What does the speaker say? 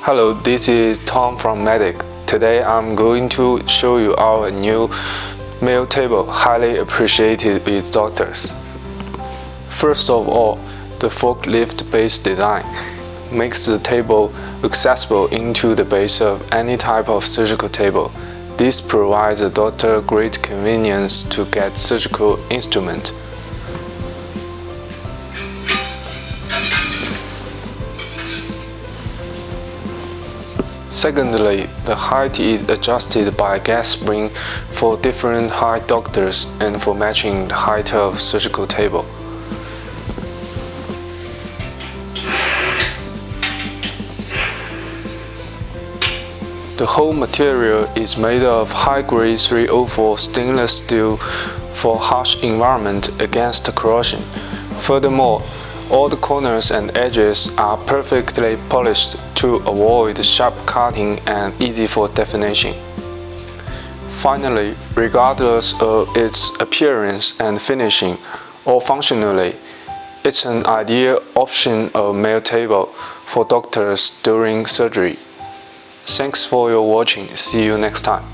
Hello, this is Tom from Medic. Today I'm going to show you our new Mayo table, highly appreciated with doctors. First of all, the forklift-based design makes the table accessible into the base of any type of surgical table. This provides the doctor great convenience to get surgical instrument. Secondly, the height is adjusted by gas spring for different height doctors and for matching the height of surgical table. The whole material is made of high-grade 304 stainless steel for harsh environment against corrosion. Furthermore, all the corners and edges are perfectly polished to avoid sharp cutting and easy for definition. Finally, regardless of its appearance and finishing, or functionally, it's an ideal option of Mayo table for doctors during surgery. Thanks for your watching. See you next time.